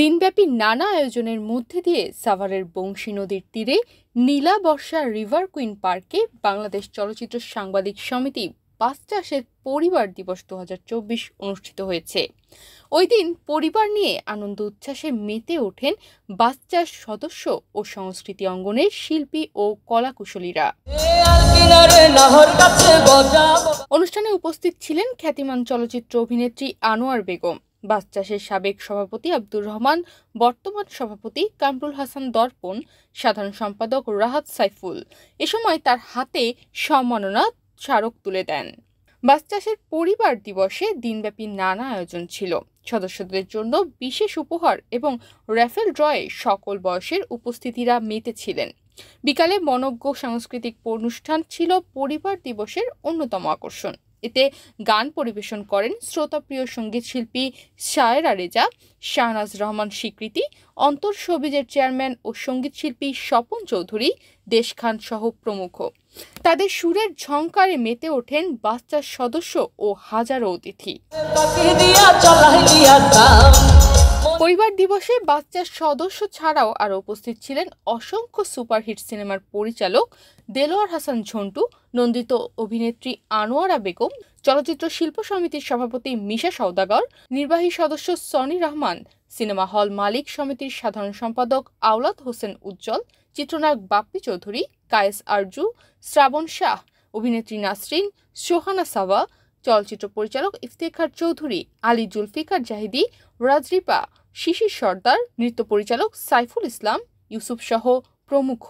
দিনব্যাপী নানা আয়োজনের মধ্যে দিয়ে সাভারের বংশী নদীর তীরে নীলা বর্ষা রিভার কুইন পার্কে বাংলাদেশ চলচ্চিত্র সাংবাদিক সমিতি বাস চাষের পরিবার দিবস 2024 অনুষ্ঠিত হয়েছে। ওই দিন পরিবার নিয়ে আনন্দ উচ্ছ্বাসে মেতে ওঠেন বাস চাষ সদস্য ও সংস্কৃতি অঙ্গনের শিল্পী ও কলাকুশলীরা। অনুষ্ঠানে উপস্থিত ছিলেন খ্যাতিমান চলচ্চিত্র অভিনেত্রী আনোয়ার বেগম, বাস চাষের সাবেক সভাপতি আব্দুর রহমান, বর্তমান সভাপতি কামরুল হাসান দর্পণ, সাধারণ সম্পাদক রাহাত সাইফুল। এ সময় তার হাতে সম্মাননা স্মারক তুলে দেন। বাস চাষের পরিবার দিবসে দিনব্যাপী নানা আয়োজন ছিল। সদস্যদের জন্য বিশেষ উপহার এবং র্যাফেল ড্রয়ে সকল বয়সের উপস্থিতিরা মেতেছিলেন। বিকালে মনোজ্ঞ সাংস্কৃতিক অনুষ্ঠান ছিল পরিবার দিবসের অন্যতম আকর্ষণ। এতে গান পরিবেশন করেন শ্রোতাপ্রিয় সঙ্গীত শিল্পী শায়রা রেজা, শাহনাজ রহমান স্বীকৃতি, অন্তর শোবিজের চেয়ারম্যান ও সঙ্গীত শিল্পী স্বপন চৌধুরী, দেশ খান সহ প্রমুখ। তাদের সুরের ঝংকারে মেতে ওঠেন বাস চাষ সদস্য ও হাজারো অতিথি। পরিবার দিবসে বাস চাষ সদস্য ছাড়াও আরও উপস্থিত ছিলেন অসংখ্য সুপারহিট সিনেমার পরিচালক দেলোয়ার হাসান ঝন্টু, নন্দিত অভিনেত্রী আনোয়ারা বেগম, চলচ্চিত্র শিল্প সমিতির সভাপতি মিশা সওদাগর, নির্বাহী সদস্য সনি রহমান, সিনেমা হল মালিক সমিতির সাধারণ সম্পাদক আওলাদ হোসেন উজ্জ্বল, চিত্রনায়ক বাপ্পি চৌধুরী, কায়েস আরজু, শ্রাবণ শাহ, অভিনেত্রী নাসরিন, সোহানা সাওয়া, চলচ্চিত্র পরিচালক ইফতেখার চৌধুরী, আলী জুলফিকার জাহিদি, রাজরিপা, শিশির সর্দার, নৃত্য পরিচালক সাইফুল ইসলাম, ইউসুফ সহ প্রমুখ।